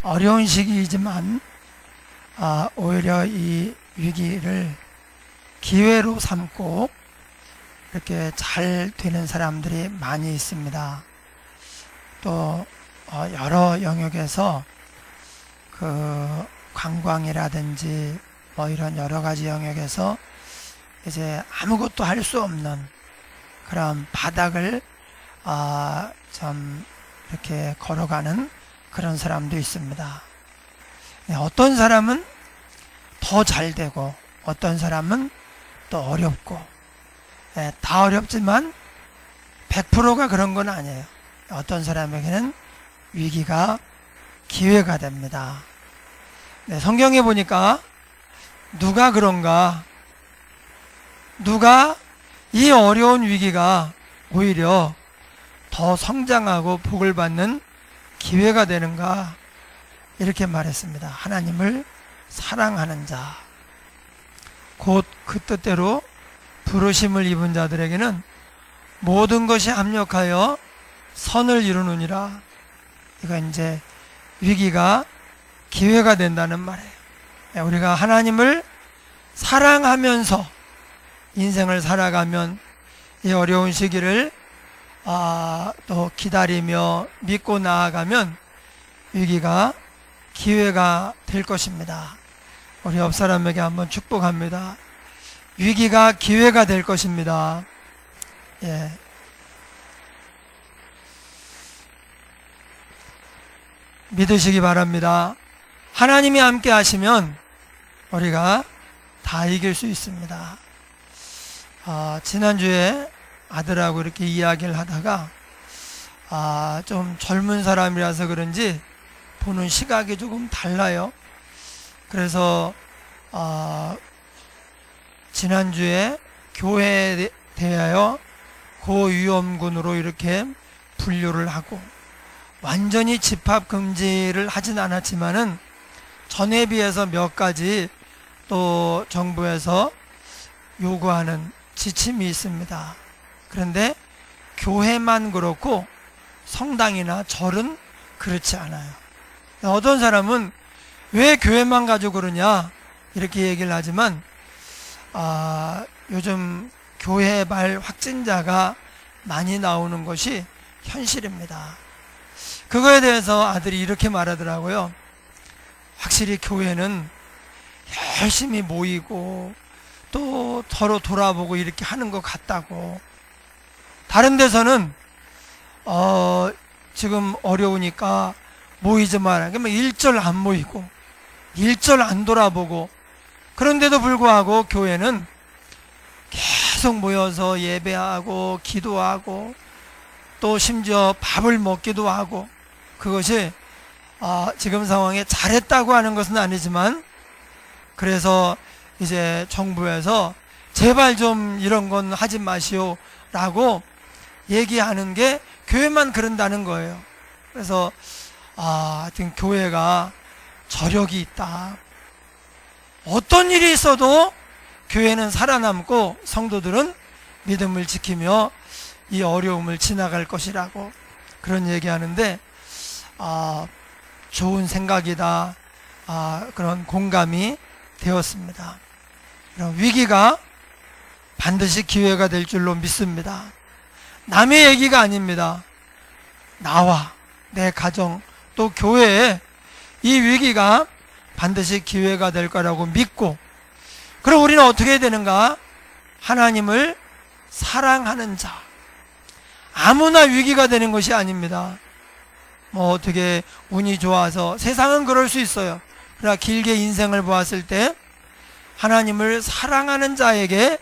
어려운 시기이지만 오히려 이 위기를 기회로 삼고 이렇게 잘 되는 사람들이 많이 있습니다. 또 여러 영역에서 그 관광이라든지 뭐 이런 여러 가지 영역에서 이제 아무것도 할 수 없는 그런 바닥을 좀 이렇게 걸어가는 그런 사람도 있습니다. 어떤 사람은 더 잘 되고 어떤 사람은 또 어렵고, 다 어렵지만 100%가 그런 건 아니에요. 어떤 사람에게는 위기가 기회가 됩니다. 성경에 보니까 누가 그런가? 누가 이 어려운 위기가 오히려 더 성장하고 복을 받는 기회가 되는가? 이렇게 말했습니다. 하나님을 사랑하는 자, 곧 그 뜻대로 부르심을 입은 자들에게는 모든 것이 합력하여 선을 이루느니라. 이거 이제 위기가 기회가 된다는 말이에요. 우리가 하나님을 사랑하면서 인생을 살아가면 이 어려운 시기를 또 기다리며 믿고 나아가면 위기가 기회가 될 것입니다. 우리 옆 사람에게 한번 축복합니다. 위기가 기회가 될 것입니다. 예. 믿으시기 바랍니다. 하나님이 함께 하시면 우리가 다 이길 수 있습니다. 지난주에 아들하고 이렇게 이야기를 하다가 좀 젊은 사람이라서 그런지 보는 시각이 조금 달라요. 그래서 지난주에 교회에 대하여 고위험군으로 이렇게 분류를 하고 완전히 집합금지를 하진 않았지만은 전에 비해서 몇 가지 또 정부에서 요구하는 지침이 있습니다. 그런데 교회만 그렇고 성당이나 절은 그렇지 않아요. 어떤 사람은 왜 교회만 가지고 그러냐 이렇게 얘기를 하지만 요즘 교회발 확진자가 많이 나오는 것이 현실입니다. 그거에 대해서 아들이 이렇게 말하더라고요. 확실히 교회는 열심히 모이고 또 서로 돌아보고 이렇게 하는 것 같다고. 다른 데서는 지금 어려우니까 모이지 마라. 그러면 일절 안 모이고 일절 안 돌아보고, 그런데도 불구하고 교회는 계속 모여서 예배하고 기도하고 또 심지어 밥을 먹기도 하고, 그것이 지금 상황에 잘했다고 하는 것은 아니지만, 그래서 이제 정부에서 제발 좀 이런 건 하지 마시오 라고 얘기하는 게 교회만 그런다는 거예요. 그래서 하여튼 교회가 저력이 있다. 어떤 일이 있어도 교회는 살아남고 성도들은 믿음을 지키며 이 어려움을 지나갈 것이라고 그런 얘기하는데, 좋은 생각이다. 그런 공감이 되었습니다. 이런 위기가 반드시 기회가 될 줄로 믿습니다. 남의 얘기가 아닙니다. 나와 내 가정 또 교회에 이 위기가 반드시 기회가 될 거라고 믿고, 그럼 우리는 어떻게 해야 되는가? 하나님을 사랑하는 자. 아무나 위기가 되는 것이 아닙니다. 뭐 어떻게 운이 좋아서, 세상은 그럴 수 있어요. 그러나 길게 인생을 보았을 때 하나님을 사랑하는 자에게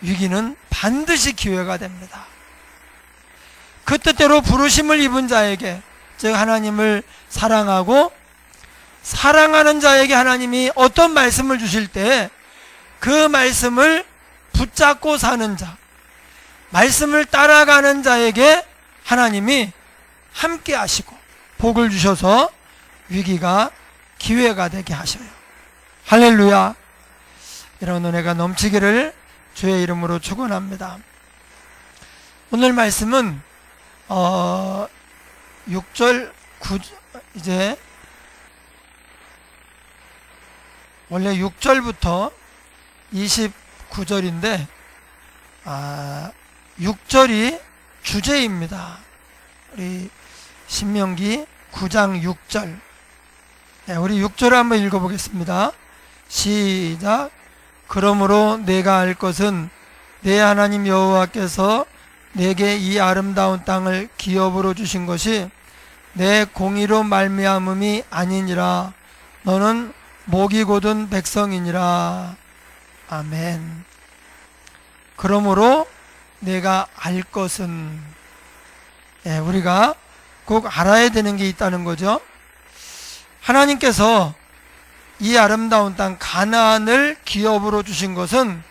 위기는 반드시 기회가 됩니다. 그 뜻대로 부르심을 입은 자에게, 즉 하나님을 사랑하고 사랑하는 자에게 하나님이 어떤 말씀을 주실 때 그 말씀을 붙잡고 사는 자, 말씀을 따라가는 자에게 하나님이 함께 하시고 복을 주셔서 위기가 기회가 되게 하셔요. 할렐루야. 이런 은혜가 넘치기를 주의 이름으로 축원합니다. 오늘 말씀은 6절 9절 이제 원래 6절부터 29절인데 6절이 주제입니다. 우리 신명기 9장 6절. 네, 우리 6절을 한번 읽어보겠습니다. 시작. 그러므로 내가 알 것은 내 하나님 여호와께서 내게 이 아름다운 땅을 기업으로 주신 것이 내 공의로 말미암음이 아니니라. 너는 목이 곧은 백성이니라. 아멘. 그러므로 내가 알 것은, 우리가 꼭 알아야 되는 게 있다는 거죠. 하나님께서 이 아름다운 땅 가나안을 기업으로 주신 것은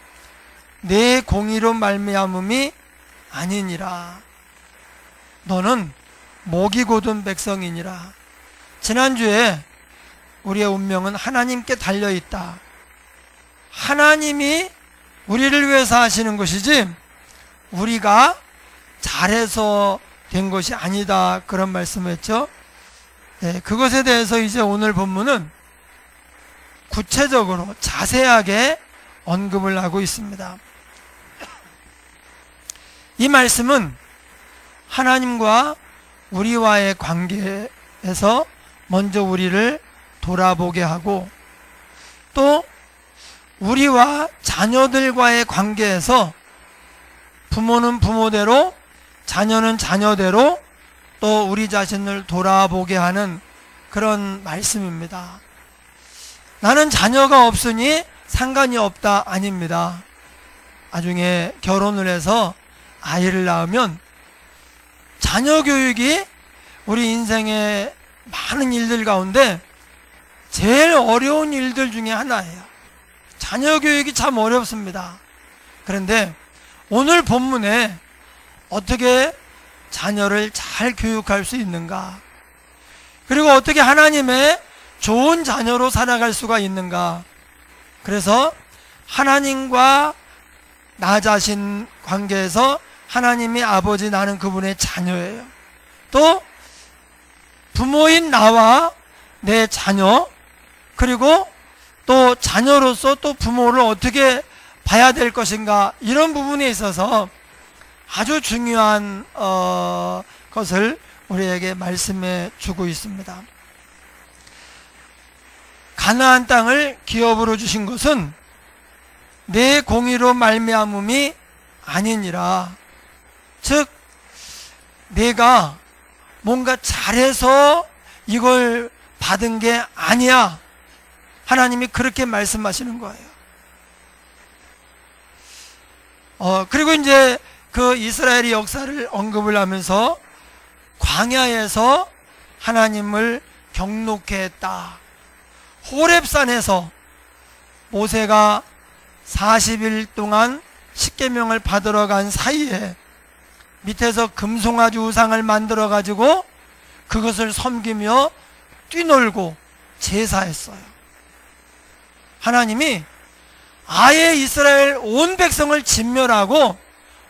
내 공의로 말미암음이 아니니라. 너는 목이 곧은 백성이니라. 지난주에 우리의 운명은 하나님께 달려있다. 하나님이 우리를 위해서 하시는 것이지 우리가 잘해서 된 것이 아니다, 그런 말씀을 했죠. 그것에 대해서 이제 오늘 본문은 구체적으로 자세하게 언급을 하고 있습니다. 이 말씀은 하나님과 우리와의 관계에서 먼저 우리를 돌아보게 하고, 또 우리와 자녀들과의 관계에서 부모는 부모대로, 자녀는 자녀대로 또 우리 자신을 돌아보게 하는 그런 말씀입니다. 나는 자녀가 없으니 상관이 없다, 아닙니다. 나중에 결혼을 해서 아이를 낳으면 자녀 교육이 우리 인생의 많은 일들 가운데 제일 어려운 일들 중에 하나예요. 자녀 교육이 참 어렵습니다. 그런데 오늘 본문에 어떻게 자녀를 잘 교육할 수 있는가, 그리고 어떻게 하나님의 좋은 자녀로 살아갈 수가 있는가. 그래서 하나님과 나 자신 관계에서 하나님이 아버지, 나는 그분의 자녀예요. 또 부모인 나와 내 자녀, 그리고 또 자녀로서 또 부모를 어떻게 봐야 될 것인가, 이런 부분에 있어서 아주 중요한 것을 우리에게 말씀해 주고 있습니다. 가나안 땅을 기업으로 주신 것은 내 공의로 말미암음이 아니니라. 즉 내가 뭔가 잘해서 이걸 받은 게 아니야. 하나님이 그렇게 말씀하시는 거예요. 그리고 이제 그 이스라엘의 역사를 언급을 하면서 광야에서 하나님을 경노케 했다. 호렙산에서 모세가 40일 동안 십계명을 받으러 간 사이에 밑에서 금송아지 우상을 만들어 가지고 그것을 섬기며 뛰놀고 제사했어요. 하나님이 아예 이스라엘 온 백성을 진멸하고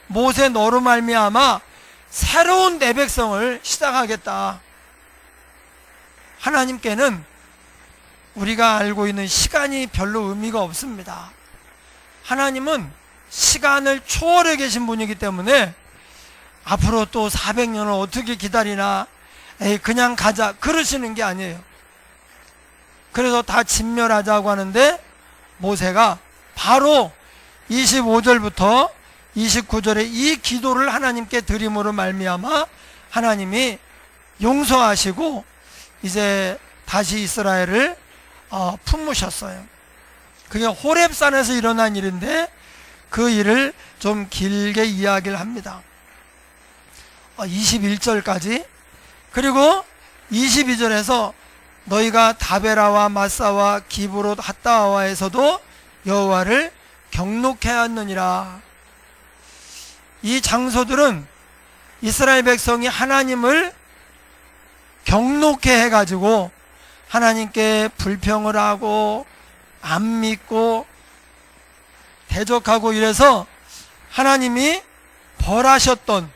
모세 너로 말미암아 새로운 내 백성을 시작하겠다. 하나님께는 우리가 알고 있는 시간이 별로 의미가 없습니다. 하나님은 시간을 초월해 계신 분이기 때문에 앞으로 또 400년을 어떻게 기다리나, 그냥 가자, 그러시는 게 아니에요. 그래서 다 진멸하자고 하는데 모세가 바로 25절부터 29절에 이 기도를 하나님께 드림으로 말미암아 하나님이 용서하시고 이제 다시 이스라엘을 품으셨어요. 그게 호렙산에서 일어난 일인데 그 일을 좀 길게 이야기를 합니다. 21절까지. 그리고 22절에서 너희가 다베라와 마사와 기브롯 핫다와에서도 여호와를 경노케 하였느니라. 이 장소들은 이스라엘 백성이 하나님을 경노케 해가지고 하나님께 불평을 하고 안 믿고 대적하고 이래서 하나님이 벌하셨던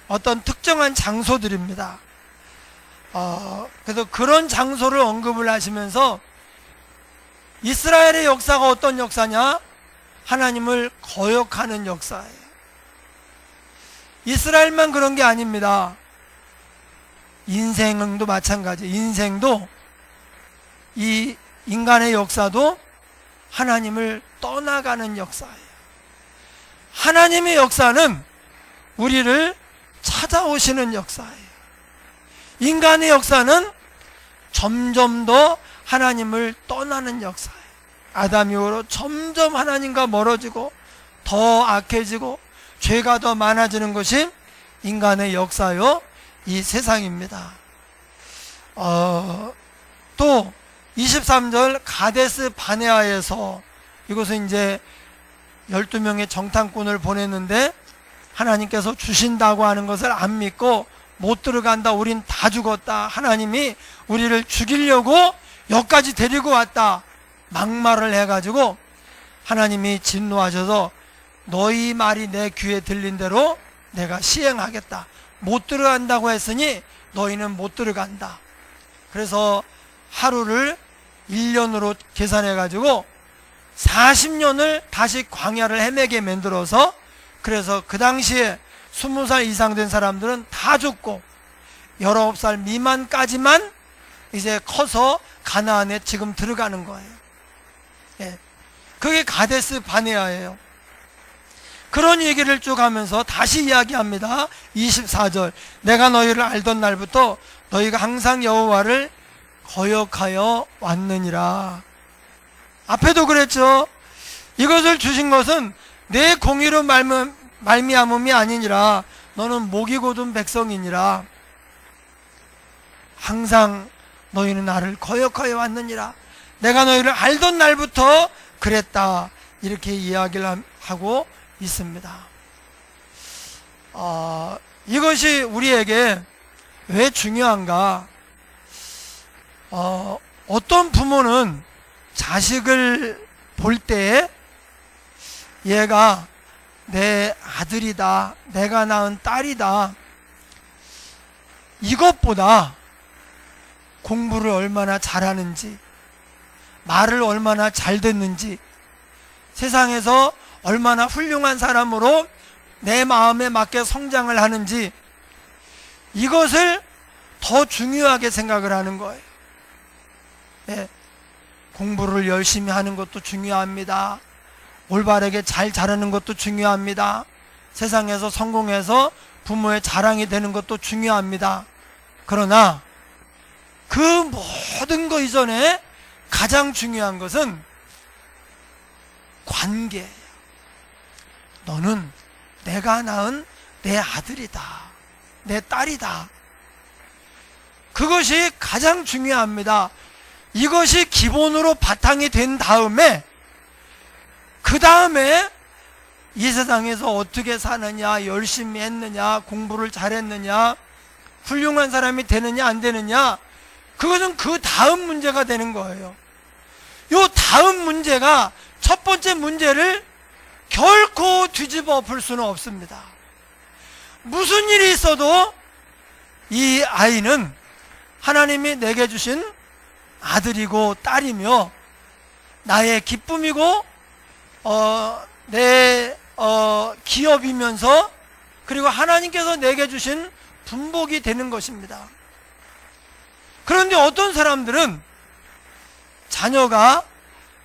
어떤 특정한 장소들입니다. 그래서 그런 장소를 언급을 하시면서 이스라엘의 역사가 어떤 역사냐? 하나님을 거역하는 역사예요. 이스라엘만 그런 게 아닙니다. 인생도 마찬가지. 인생도, 이 인간의 역사도 하나님을 떠나가는 역사예요. 하나님의 역사는 우리를 찾아오시는 역사예요. 인간의 역사는 점점 더 하나님을 떠나는 역사예요. 아담 이후로 점점 하나님과 멀어지고 더 악해지고 죄가 더 많아지는 것이 인간의 역사요, 이 세상입니다. 또 23절 가데스 바네아에서, 이곳은 이제 12명의 정탐꾼을 보냈는데 하나님께서 주신다고 하는 것을 안 믿고 못 들어간다, 우린 다 죽었다, 하나님이 우리를 죽이려고 여기까지 데리고 왔다, 막말을 해가지고 하나님이 진노하셔서 너희 말이 내 귀에 들린 대로 내가 시행하겠다, 못 들어간다고 했으니 너희는 못 들어간다. 그래서 하루를 1년으로 계산해가지고 40년을 다시 광야를 헤매게 만들어서, 그래서 그 당시에 20살 이상 된 사람들은 다 죽고 19살 미만까지만 이제 커서 가나안에 지금 들어가는 거예요. 예. 그게 가데스 바네아예요. 그런 얘기를 쭉 하면서 다시 이야기합니다. 24절, 내가 너희를 알던 날부터 너희가 항상 여호와를 거역하여 왔느니라. 앞에도 그랬죠. 이것을 주신 것은 내 공의로 말미암음이 아니니라. 너는 목이 곧은 백성이니라. 항상 너희는 나를 거역하여 왔느니라. 내가 너희를 알던 날부터 그랬다. 이렇게 이야기를 하고 있습니다. 이것이 우리에게 왜 중요한가? 어떤 부모는 자식을 볼 때 얘가 내 아들이다, 내가 낳은 딸이다, 이것보다 공부를 얼마나 잘하는지, 말을 얼마나 잘 듣는지, 세상에서 얼마나 훌륭한 사람으로 내 마음에 맞게 성장을 하는지, 이것을 더 중요하게 생각을 하는 거예요. 예, 공부를 열심히 하는 것도 중요합니다. 올바르게 잘 자라는 것도 중요합니다. 세상에서 성공해서 부모의 자랑이 되는 것도 중요합니다. 그러나 그 모든 것 이전에 가장 중요한 것은 관계예요. 너는 내가 낳은 내 아들이다, 내 딸이다. 그것이 가장 중요합니다. 이것이 기본으로 바탕이 된 다음에, 그 다음에 이 세상에서 어떻게 사느냐, 열심히 했느냐, 공부를 잘했느냐, 훌륭한 사람이 되느냐 안 되느냐, 그것은 그 다음 문제가 되는 거예요. 요 다음 문제가 첫 번째 문제를 결코 뒤집어 엎을 수는 없습니다. 무슨 일이 있어도 이 아이는 하나님이 내게 주신 아들이고 딸이며 나의 기쁨이고 내 기업이면서, 그리고 하나님께서 내게 주신 분복이 되는 것입니다. 그런데 어떤 사람들은 자녀가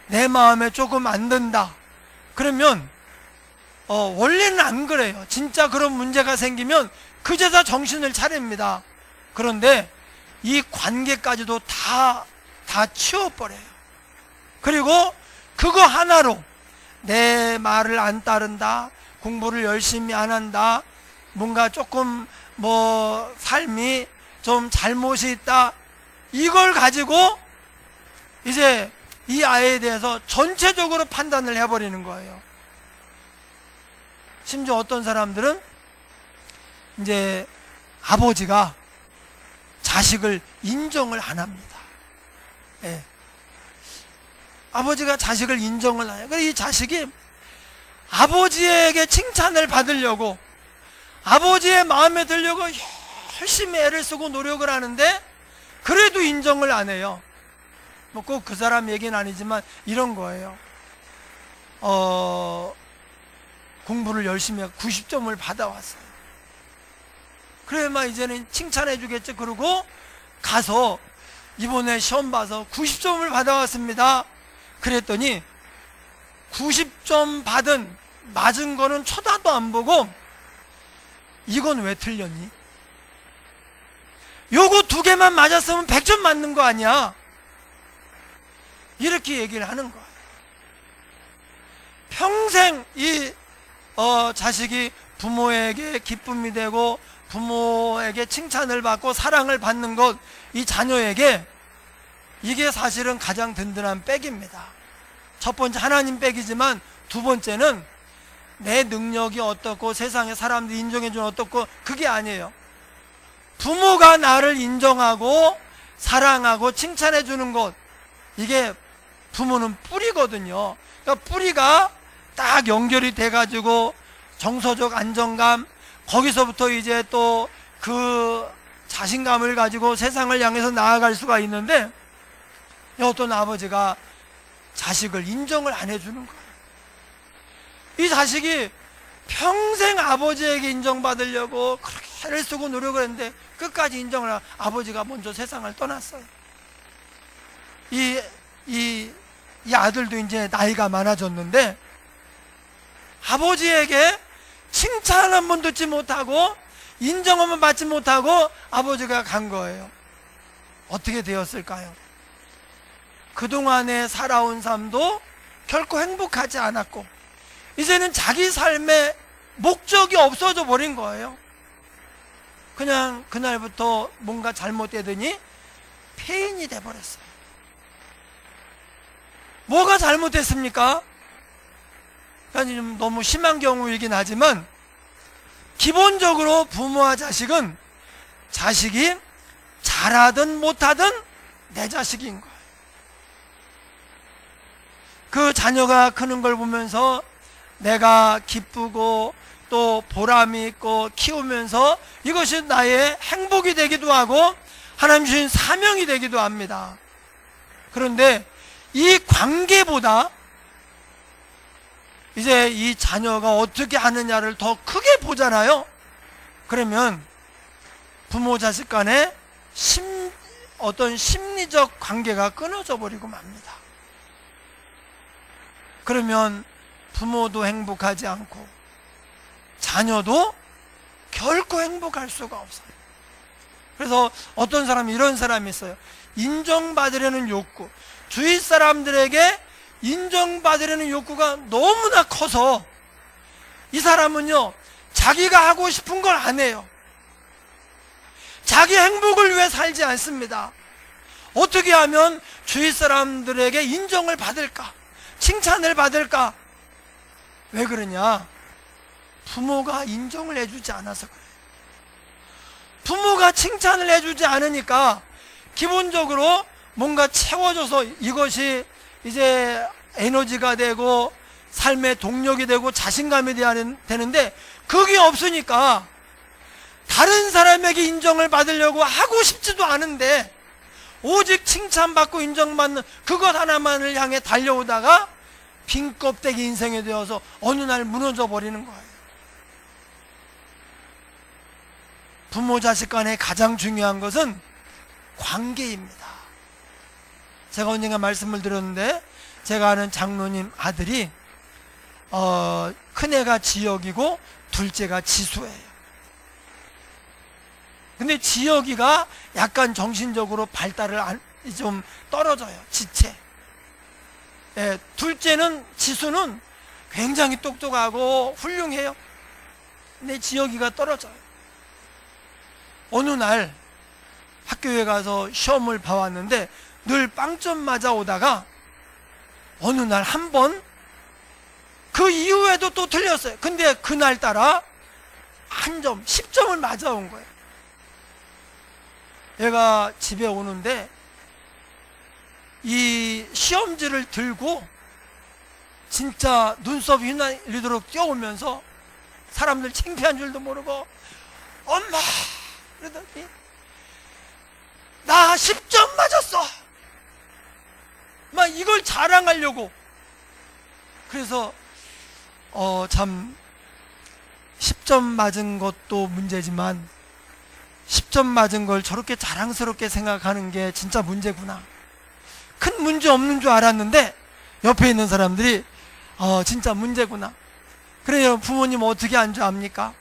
내 마음에 조금 안 든다 그러면 원래는 안 그래요. 진짜 그런 문제가 생기면 그제서 정신을 차립니다. 그런데 이 관계까지도 다 치워버려요. 그리고 그거 하나로 내 말을 안 따른다, 공부를 열심히 안 한다, 뭔가 조금 삶이 좀 잘못이 있다, 이걸 가지고 이제 이 아이에 대해서 전체적으로 판단을 해버리는 거예요. 심지어 어떤 사람들은 이제 아버지가 자식을 인정을 안 합니다. 예. 아버지가 자식을 인정을 안 해요. 그래서 이 자식이 아버지에게 칭찬을 받으려고, 아버지의 마음에 들려고 열심히 애를 쓰고 노력을 하는데 그래도 인정을 안 해요. 뭐 꼭 그 사람 얘기는 아니지만 이런 거예요. 공부를 열심히 하고 90점을 받아왔어요. 그래 막 이제는 칭찬해 주겠죠. 그러고 가서 이번에 시험 봐서 90점을 받아왔습니다. 그랬더니 90점 맞은 거는 쳐다도 안 보고 이건 왜 틀렸니? 요거 2개만 맞았으면 100점 맞는 거 아니야? 이렇게 얘기를 하는 거야. 평생 이 자식이 부모에게 기쁨이 되고 부모에게 칭찬을 받고 사랑을 받는 것, 이 자녀에게 이게 사실은 가장 든든한 백입니다. 첫 번째 하나님 백이지만 두 번째는 내 능력이 어떻고 세상의 사람들이 인정해주는 어떻고 그게 아니에요. 부모가 나를 인정하고 사랑하고 칭찬해주는 것, 이게 부모는 뿌리거든요. 그러니까 뿌리가 딱 연결이 돼가지고 정서적 안정감, 거기서부터 이제 또 그 자신감을 가지고 세상을 향해서 나아갈 수가 있는데, 어떤 아버지가 자식을 인정을 안 해주는 거예요. 이 자식이 평생 아버지에게 인정받으려고 그렇게 애를 쓰고 노력을 했는데 끝까지 인정을 하고 아버지가 먼저 세상을 떠났어요. 이 아들도 이제 나이가 많아졌는데 아버지에게 칭찬 한 번 듣지 못하고 인정 한 번 받지 못하고 아버지가 간 거예요. 어떻게 되었을까요? 그동안에 살아온 삶도 결코 행복하지 않았고 이제는 자기 삶의 목적이 없어져 버린 거예요. 그냥 그날부터 뭔가 잘못되더니 폐인이 돼버렸어요. 뭐가 잘못됐습니까? 좀 너무 심한 경우이긴 하지만 기본적으로 부모와 자식은 자식이 잘하든 못하든 내 자식인 거예요. 그 자녀가 크는 걸 보면서 내가 기쁘고 또 보람이 있고 키우면서 이것이 나의 행복이 되기도 하고 하나님 주신 사명이 되기도 합니다. 그런데 이 관계보다 이제 이 자녀가 어떻게 하느냐를 더 크게 보잖아요. 그러면 부모 자식 간에 어떤 심리적 관계가 끊어져 버리고 맙니다. 그러면 부모도 행복하지 않고 자녀도 결코 행복할 수가 없어요. 그래서 어떤 사람이 이런 사람이 있어요. 인정받으려는 욕구, 주위 사람들에게 인정받으려는 욕구가 너무나 커서 이 사람은요 자기가 하고 싶은 걸 안 해요. 자기 행복을 위해 살지 않습니다. 어떻게 하면 주위 사람들에게 인정을 받을까, 칭찬을 받을까. 왜 그러냐? 부모가 인정을 해주지 않아서 그래요. 부모가 칭찬을 해주지 않으니까 기본적으로 뭔가 채워줘서 이것이 이제 에너지가 되고 삶의 동력이 되고 자신감이 되는데 그게 없으니까 다른 사람에게 인정을 받으려고 하고 싶지도 않은데 오직 칭찬받고 인정받는 그것 하나만을 향해 달려오다가 빈 껍데기 인생이 되어서 어느 날 무너져 버리는 거예요. 부모 자식 간에 가장 중요한 것은 관계입니다. 제가 언젠가 말씀을 드렸는데 제가 아는 장로님 아들이 큰애가 지혁이고 둘째가 지수예요. 근데 지혁이가 약간 정신적으로 발달을 좀 떨어져요. 지체. 예, 둘째는 지수는 굉장히 똑똑하고 훌륭해요. 근데 지혁이가 떨어져요. 어느 날 학교에 가서 시험을 봐왔는데 늘 빵점 맞아 오다가 어느 날 한 번 그 이후에도 또 틀렸어요. 근데 그날따라 한 점, 10점을 맞아온 거예요. 얘가 집에 오는데 이 시험지를 들고 진짜 눈썹이 휘날리도록 뛰어오면서 사람들 창피한 줄도 모르고 엄마! 그러더니 나 10점 맞았어! 막 이걸 자랑하려고. 그래서 참 10점 맞은 것도 문제지만 10점 맞은 걸 저렇게 자랑스럽게 생각하는 게 진짜 문제구나. 큰 문제 없는 줄 알았는데 옆에 있는 사람들이 진짜 문제구나. 그래요. 부모님 어떻게 한 줄 압니까?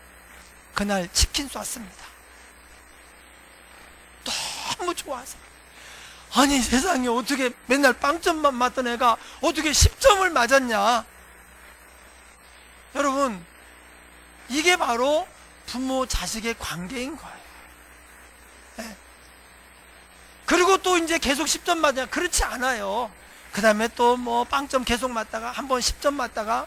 그날 치킨 쐈습니다. 너무 좋아서. 아니 세상에 어떻게 맨날 빵점만 맞던 애가 어떻게 10점을 맞았냐. 여러분, 이게 바로 부모 자식의 관계인 거예요. 네. 그리고 또 이제 계속 10점 맞냐? 그렇지 않아요. 그 다음에 또 뭐 빵점 계속 맞다가 한 번 10점 맞다가.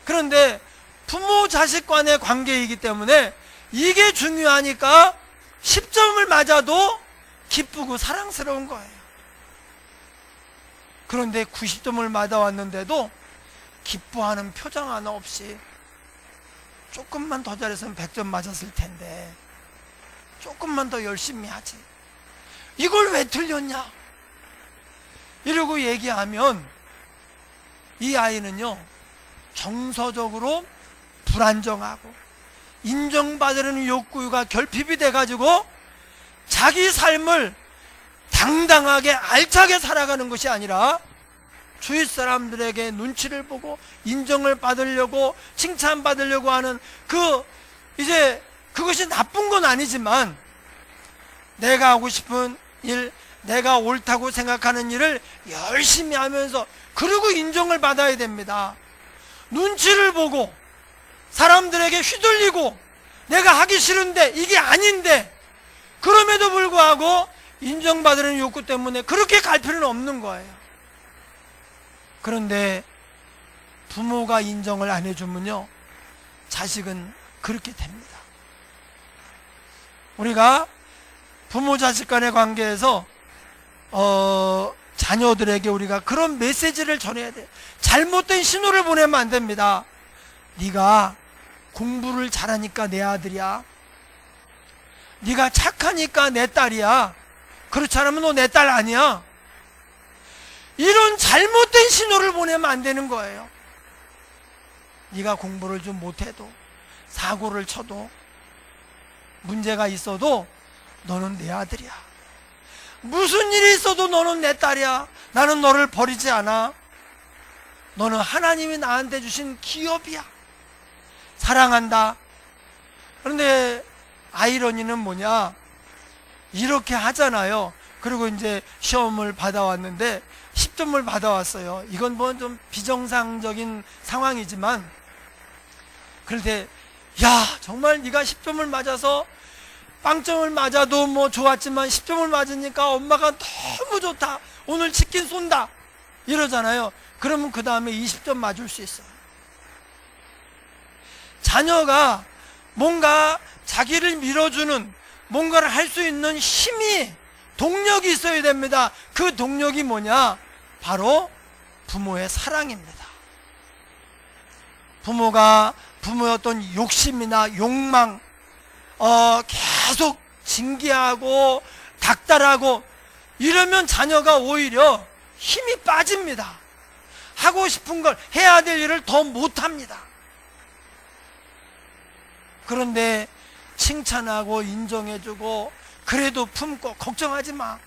그런데 부모 자식 간의 관계이기 때문에 이게 중요하니까 10점을 맞아도 기쁘고 사랑스러운 거예요. 그런데 90점을 맞아왔는데도 기뻐하는 표정 하나 없이 조금만 더 잘했으면 100점 맞았을 텐데 조금만 더 열심히 하지, 이걸 왜 틀렸냐 이러고 얘기하면 이 아이는요 정서적으로 불안정하고 인정받으려는 욕구가 결핍이 돼가지고 자기 삶을 당당하게 알차게 살아가는 것이 아니라 주위 사람들에게 눈치를 보고 인정을 받으려고 칭찬받으려고 하는 이제 그것이 나쁜 건 아니지만 내가 하고 싶은 일, 내가 옳다고 생각하는 일을 열심히 하면서 그리고 인정을 받아야 됩니다. 눈치를 보고 사람들에게 휘둘리고 내가 하기 싫은데 이게 아닌데 그럼에도 불구하고 인정받으려는 욕구 때문에 그렇게 갈 필요는 없는 거예요. 그런데 부모가 인정을 안 해주면요 자식은 그렇게 됩니다. 우리가 부모 자식 간의 관계에서 자녀들에게 우리가 그런 메시지를 전해야 돼요. 잘못된 신호를 보내면 안 됩니다. 네가 공부를 잘하니까 내 아들이야, 네가 착하니까 내 딸이야, 그렇지 않으면 너 내 딸 아니야, 이런 잘못된 신호를 보내면 안 되는 거예요. 네가 공부를 좀 못해도 사고를 쳐도 문제가 있어도 너는 내 아들이야, 무슨 일이 있어도 너는 내 딸이야, 나는 너를 버리지 않아, 너는 하나님이 나한테 주신 기업이야, 사랑한다. 그런데 아이러니는 뭐냐, 이렇게 하잖아요. 그리고 이제 시험을 받아왔는데 10점을 받아왔어요. 이건 뭐 좀 비정상적인 상황이지만 그럴 때 야 정말 네가 10점을 맞아서 빵점을 맞아도 뭐 좋았지만 10점을 맞으니까 엄마가 너무 좋다, 오늘 치킨 쏜다 이러잖아요. 그러면 그 다음에 20점 맞을 수 있어요. 자녀가 뭔가 자기를 밀어주는 뭔가를 할 수 있는 힘이, 동력이 있어야 됩니다. 그 동력이 뭐냐? 바로 부모의 사랑입니다. 부모가 부모의 어떤 욕심이나 욕망, 계속 징계하고 닥달하고 이러면 자녀가 오히려 힘이 빠집니다. 하고 싶은 걸, 해야 될 일을 더 못합니다. 그런데 칭찬하고 인정해주고 그래도 품고 걱정하지 마,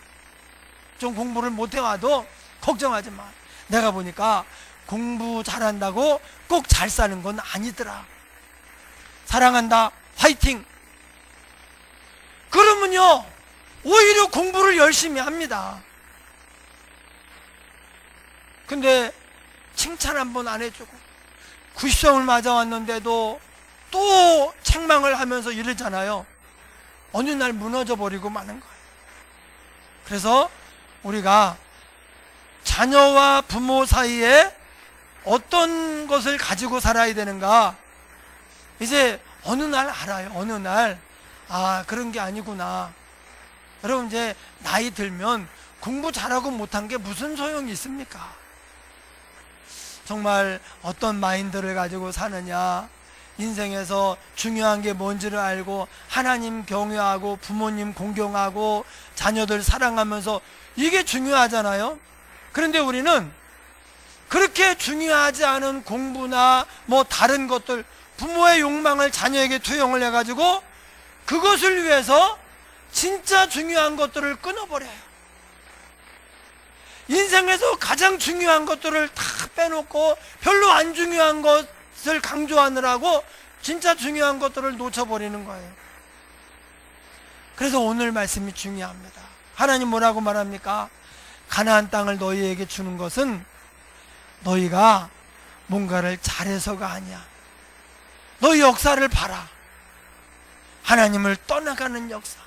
좀 공부를 못해와도 걱정하지 마, 내가 보니까 공부 잘한다고 꼭 잘 사는 건 아니더라, 사랑한다, 화이팅. 그러면요 오히려 공부를 열심히 합니다. 근데 칭찬 한 번 안 해주고 90점을 맞아왔는데도 또 책망을 하면서 이러잖아요. 어느 날 무너져 버리고 마는 거예요. 그래서 우리가 자녀와 부모 사이에 어떤 것을 가지고 살아야 되는가, 이제 어느 날 알아요. 어느 날 그런 게 아니구나. 여러분 이제 나이 들면 공부 잘하고 못한 게 무슨 소용이 있습니까? 정말 어떤 마인드를 가지고 사느냐, 인생에서 중요한 게 뭔지를 알고 하나님 경외하고 부모님 공경하고 자녀들 사랑하면서, 이게 중요하잖아요. 그런데 우리는 그렇게 중요하지 않은 공부나 뭐 다른 것들, 부모의 욕망을 자녀에게 투영을 해가지고 그것을 위해서 진짜 중요한 것들을 끊어버려요. 인생에서 가장 중요한 것들을 다 빼놓고 별로 안 중요한 것을 강조하느라고 진짜 중요한 것들을 놓쳐버리는 거예요. 그래서 오늘 말씀이 중요합니다. 하나님 뭐라고 말합니까? 가나안 땅을 너희에게 주는 것은 너희가 뭔가를 잘해서가 아니야. 너희 역사를 봐라. 하나님을 떠나가는 역사,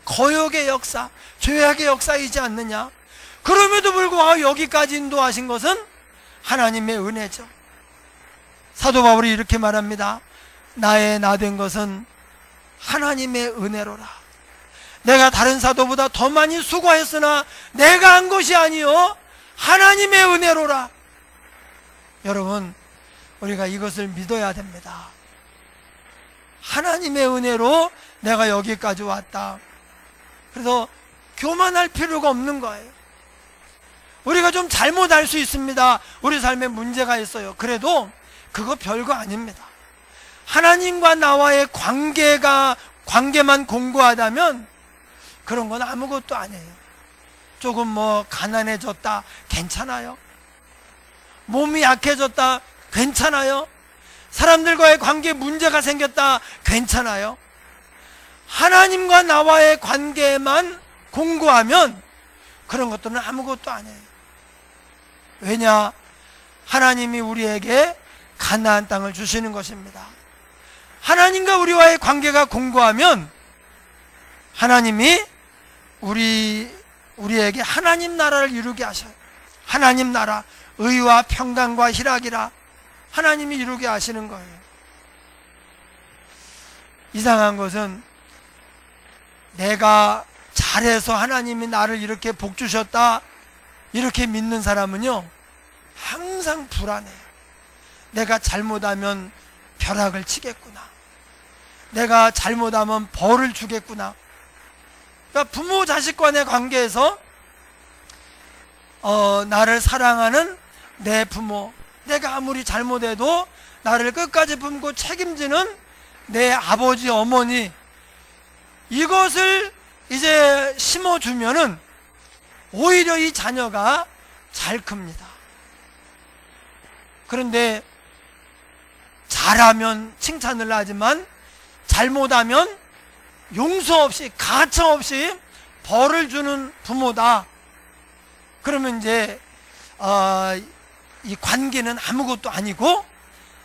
거역의 역사, 죄악의 역사이지 않느냐? 그럼에도 불구하고 여기까지 인도하신 것은 하나님의 은혜죠. 사도 바울이 이렇게 말합니다. 나의 나된 것은 하나님의 은혜로라. 내가 다른 사도보다 더 많이 수고했으나 내가 한 것이 아니요 하나님의 은혜로라. 여러분, 우리가 이것을 믿어야 됩니다. 하나님의 은혜로 내가 여기까지 왔다. 그래서 교만할 필요가 없는 거예요. 우리가 좀 잘못 알 수 있습니다. 우리 삶에 문제가 있어요. 그래도 그거 별거 아닙니다. 하나님과 나와의 관계만 공고하다면 그런 건 아무것도 아니에요. 조금 뭐 가난해졌다, 괜찮아요. 몸이 약해졌다, 괜찮아요. 사람들과의 관계에 문제가 생겼다, 괜찮아요. 하나님과 나와의 관계만 공고하면 그런 것들은 아무것도 아니에요. 왜냐? 하나님이 우리에게 가나안 땅을 주시는 것입니다. 하나님과 우리와의 관계가 공고하면 하나님이 우리에게 하나님 나라를 이루게 하셔요. 하나님 나라, 의와 평강과 희락이라 하나님이 이루게 하시는 거예요. 이상한 것은 내가 잘해서 하나님이 나를 이렇게 복 주셨다, 이렇게 믿는 사람은요 항상 불안해요. 내가 잘못하면 벼락을 치겠구나, 내가 잘못하면 벌을 주겠구나. 그러니까 부모 자식 간의 관계에서 나를 사랑하는 내 부모, 내가 아무리 잘못해도 나를 끝까지 품고 책임지는 내 아버지, 어머니, 이것을 이제 심어주면은 오히려 이 자녀가 잘 큽니다. 그런데 잘하면 칭찬을 하지만 잘못하면 용서 없이, 가차 없이 벌을 주는 부모다. 그러면 이제 이 관계는 아무것도 아니고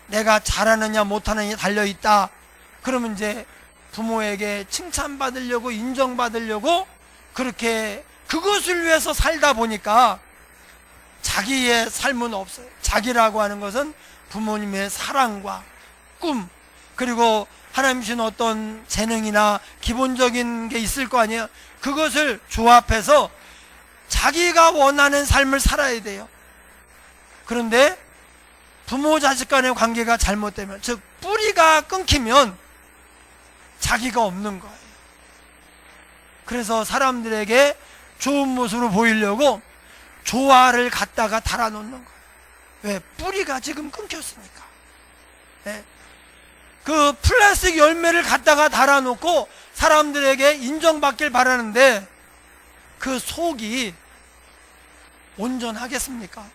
내가 잘하느냐 못하느냐 달려있다. 그러면 이제 부모에게 칭찬받으려고, 인정받으려고 그렇게 그것을 위해서 살다 보니까 자기의 삶은 없어요. 자기라고 하는 것은 부모님의 사랑과 꿈, 그리고 하나님 주신 어떤 재능이나 기본적인 게 있을 거 아니에요. 그것을 조합해서 자기가 원하는 삶을 살아야 돼요. 그런데 부모 자식 간의 관계가 잘못되면, 즉 뿌리가 끊기면 자기가 없는 거예요. 그래서 사람들에게 좋은 모습으로 보이려고 조화를 갖다가 달아놓는 거예요. 왜? 뿌리가 지금 끊겼으니까. 네? 그 플라스틱 열매를 갖다가 달아놓고 사람들에게 인정받길 바라는데 그 속이 온전하겠습니까?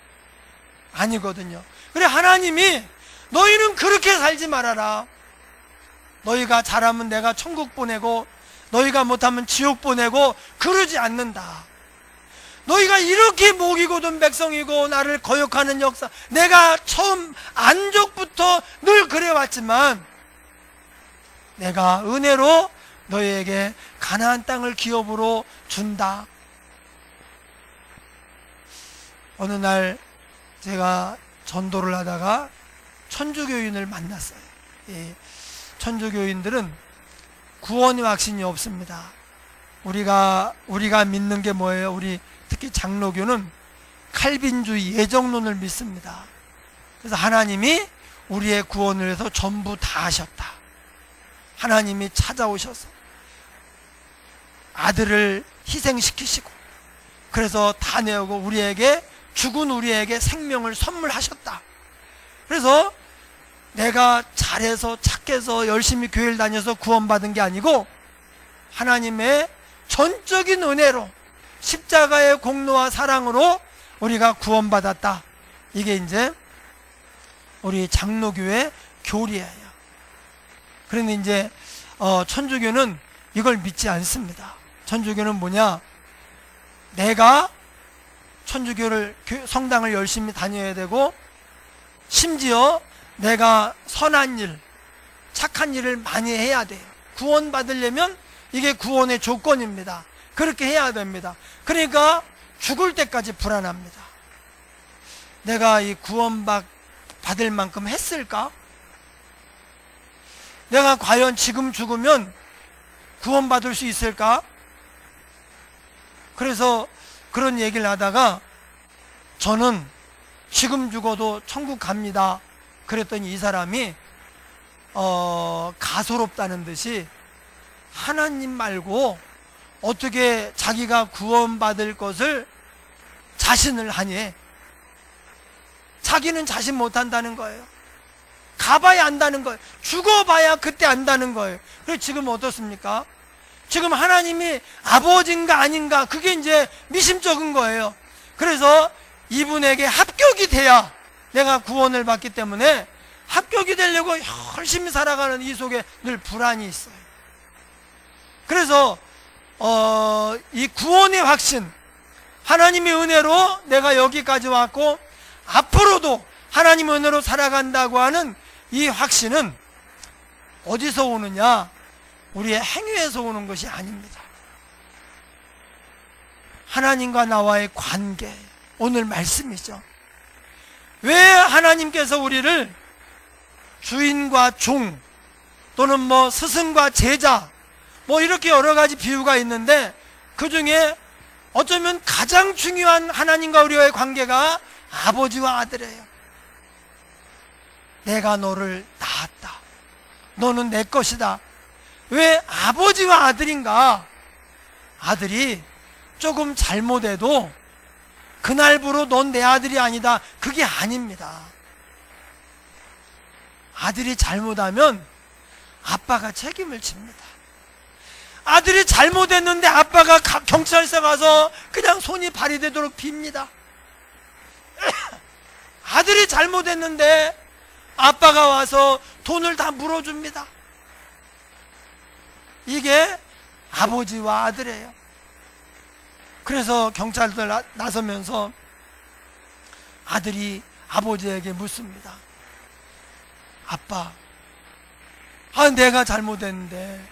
아니거든요. 그래, 하나님이 너희는 그렇게 살지 말아라. 너희가 잘하면 내가 천국 보내고 너희가 못하면 지옥 보내고 그러지 않는다. 너희가 이렇게 목이 곧은 백성이고 나를 거역하는 역사, 내가 처음 안족부터 늘 그래왔지만 내가 은혜로 너희에게 가나안 땅을 기업으로 준다. 어느 날 제가 전도를 하다가 천주교인을 만났어요. 예, 천주교인들은 구원의 확신이 없습니다. 우리가 믿는 게 뭐예요? 우리 특히 장로교는 칼빈주의 예정론을 믿습니다. 그래서 하나님이 우리의 구원을 위해서 전부 다 하셨다. 하나님이 찾아오셔서 아들을 희생시키시고 그래서 다 내어고 우리에게 죽은 우리에게 생명을 선물하셨다. 그래서 내가 잘해서 착해서 열심히 교회를 다녀서 구원받은 게 아니고 하나님의 전적인 은혜로 십자가의 공로와 사랑으로 우리가 구원받았다. 이게 이제 우리 장로교회 교리예요. 그런데 이제 천주교는 이걸 믿지 않습니다. 천주교는 뭐냐? 내가 천주교를 성당을 열심히 다녀야 되고 심지어 내가 선한 일, 착한 일을 많이 해야 돼요. 구원받으려면 이게 구원의 조건입니다. 그렇게 해야 됩니다. 그러니까 죽을 때까지 불안합니다. 내가 이 구원받을 만큼 했을까? 내가 과연 지금 죽으면 구원받을 수 있을까? 그래서 그런 얘기를 하다가 저는 지금 죽어도 천국 갑니다. 그랬더니 이 사람이 가소롭다는 듯이 하나님 말고 어떻게 자기가 구원받을 것을 자신을 하니? 자기는 자신 못한다는 거예요. 가봐야 안다는 거예요. 죽어봐야 그때 안다는 거예요. 그래서 지금 어떻습니까? 지금 하나님이 아버지인가 아닌가 그게 이제 미심쩍은 거예요. 그래서 이분에게 합격이 돼야 내가 구원을 받기 때문에 합격이 되려고 열심히 살아가는 이 속에 늘 불안이 있어요. 그래서 이 구원의 확신, 하나님의 은혜로 내가 여기까지 왔고 앞으로도 하나님의 은혜로 살아간다고 하는 이 확신은 어디서 오느냐? 우리의 행위에서 오는 것이 아닙니다. 하나님과 나와의 관계, 오늘 말씀이죠. 왜 하나님께서 우리를 주인과 종 또는 뭐 스승과 제자 뭐 이렇게 여러 가지 비유가 있는데 그 중에 어쩌면 가장 중요한 하나님과 우리와의 관계가 아버지와 아들이에요. 내가 너를 낳았다. 너는 내 것이다. 왜 아버지와 아들인가? 아들이 조금 잘못해도 그날부로 넌 내 아들이 아니다. 그게 아닙니다. 아들이 잘못하면 아빠가 책임을 집니다. 아들이 잘못했는데 아빠가 경찰서 가서 그냥 손이 발이 되도록 빕니다. 아들이 잘못했는데 아빠가 와서 돈을 다 물어줍니다. 이게 아버지와 아들이에요. 그래서 경찰들 나서면서 아들이 아버지에게 묻습니다. 아빠, 내가 잘못했는데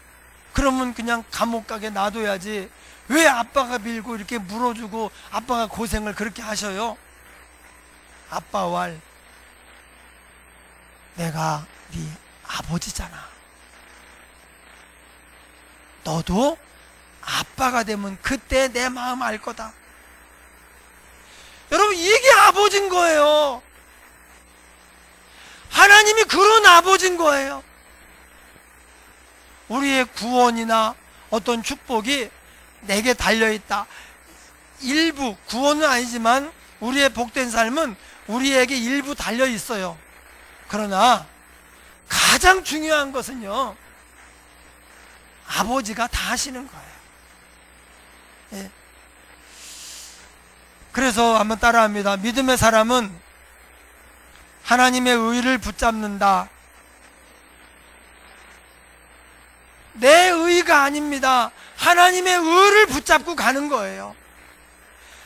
그러면 그냥 감옥 가게 놔둬야지 왜 아빠가 밀고 이렇게 물어주고 아빠가 고생을 그렇게 하셔요? 아빠 왈, 내가 네 아버지잖아. 너도 아빠가 되면 그때 내 마음 알 거다. 여러분, 이게 아버지인 거예요. 하나님이 그런 아버지인 거예요. 우리의 구원이나 어떤 축복이 내게 달려있다. 일부, 구원은 아니지만 우리의 복된 삶은 우리에게 일부 달려있어요. 그러나 가장 중요한 것은요, 아버지가 다 하시는 거예요. 예. 그래서 한번 따라합니다. 믿음의 사람은 하나님의 의를 붙잡는다. 내 의가 아닙니다. 하나님의 의를 붙잡고 가는 거예요.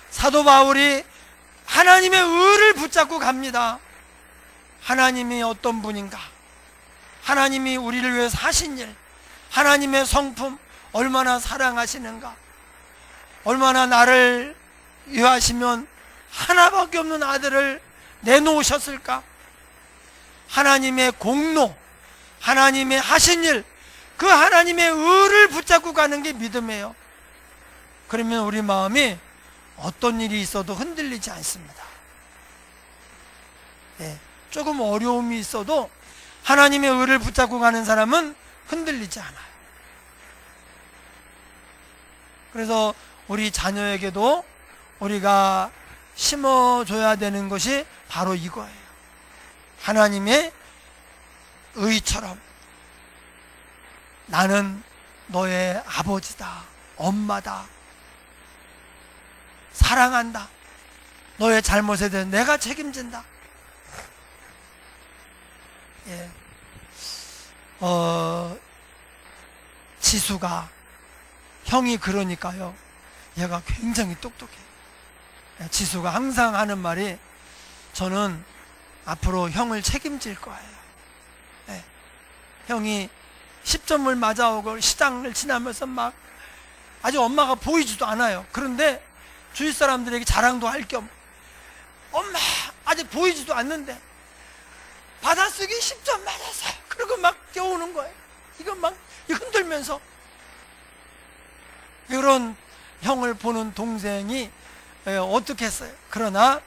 사도 바울이 하나님의 의를 붙잡고 갑니다. 하나님이 어떤 분인가? 하나님이 우리를 위해서 하신 일, 하나님의 성품, 얼마나 사랑하시는가? 얼마나 나를 위하시면 하나밖에 없는 아들을 내놓으셨을까? 하나님의 공로, 하나님의 하신 일, 그 하나님의 의를 붙잡고 가는 게 믿음이에요. 그러면 우리 마음이 어떤 일이 있어도 흔들리지 않습니다. 예, 조금 어려움이 있어도 하나님의 의를 붙잡고 가는 사람은 흔들리지 않아요. 그래서 우리 자녀에게도 우리가 심어줘야 되는 것이 바로 이거예요. 하나님의 의처럼 나는 너의 아버지다, 엄마다, 사랑한다, 너의 잘못에 대해 내가 책임진다. 예. 지수가, 형이 그러니까요, 얘가 굉장히 똑똑해. 지수가 항상 하는 말이, 저는 앞으로 형을 책임질 거예요. 예. 형이 10점을 맞아오고 시장을 지나면서 막 아직 엄마가 보이지도 않아요. 그런데 주위 사람들에게 자랑도 할 겸, 엄마 아직 보이지도 않는데 받아쓰기 10점 맞았어요. 그리고 막 뛰어오는 거예요. 이거 막 흔들면서. 이런 형을 보는 동생이 어떻게 했어요? 그러나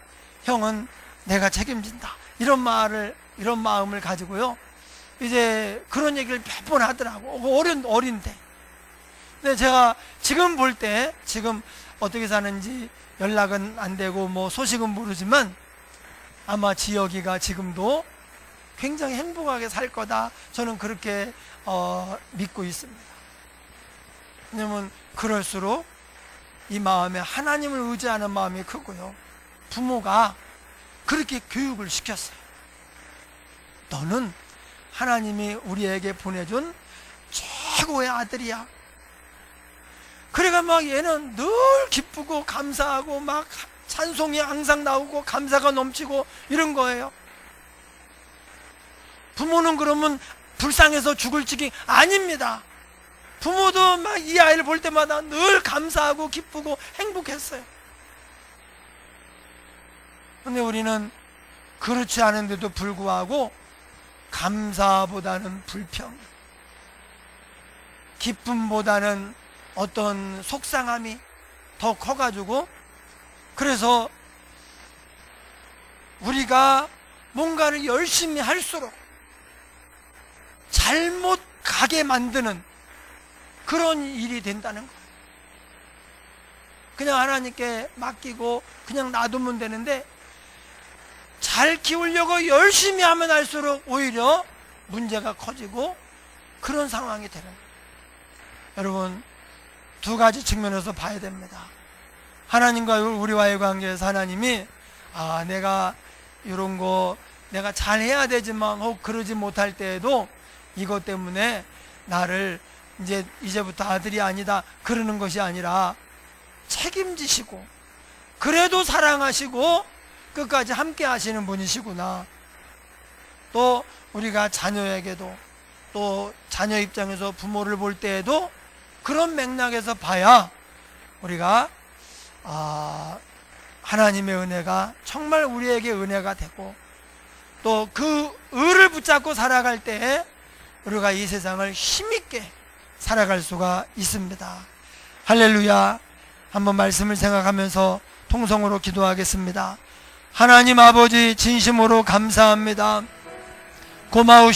형은 내가 책임진다, 이런 마음을 가지고요, 이제 그런 얘기를 몇 번 하더라고. 어린데. 근데 제가 지금 볼 때, 지금 어떻게 사는지 연락은 안 되고 뭐 소식은 모르지만 아마 지혁이가 지금도 굉장히 행복하게 살 거다, 저는 그렇게 믿고 있습니다. 왜냐면 그럴수록 이 마음에 하나님을 의지하는 마음이 크고요, 부모가 그렇게 교육을 시켰어요. 너는 하나님이 우리에게 보내준 최고의 아들이야. 그래가 막 얘는 늘 기쁘고 감사하고 막 찬송이 항상 나오고 감사가 넘치고 이런 거예요. 부모는 그러면 불쌍해서 죽을 지경 아닙니다. 부모도 막 이 아이를 볼 때마다 늘 감사하고 기쁘고 행복했어요. 근데 우리는 그렇지 않은데도 불구하고 감사보다는 불평, 기쁨보다는 어떤 속상함이 더 커가지고, 그래서 우리가 뭔가를 열심히 할수록 잘못 가게 만드는 그런 일이 된다는 거예요. 그냥 하나님께 맡기고 그냥 놔두면 되는데, 잘 키우려고 열심히 하면 할수록 오히려 문제가 커지고 그런 상황이 되는 거예요. 여러분, 두 가지 측면에서 봐야 됩니다. 하나님과 우리와의 관계에서 하나님이 내가 이런 거 내가 잘해야 되지만 혹 그러지 못할 때에도 이것 때문에 나를 이제부터 아들이 아니다 그러는 것이 아니라 책임지시고 그래도 사랑하시고 끝까지 함께 하시는 분이시구나. 또 우리가 자녀에게도, 또 자녀 입장에서 부모를 볼 때에도 그런 맥락에서 봐야 우리가 하나님의 은혜가 정말 우리에게 은혜가 되고, 또 그 의를 붙잡고 살아갈 때에 우리가 이 세상을 힘있게 살아갈 수가 있습니다. 할렐루야. 한번 말씀을 생각하면서 통성으로 기도하겠습니다. 하나님 아버지, 진심으로 감사합니다. 고마우신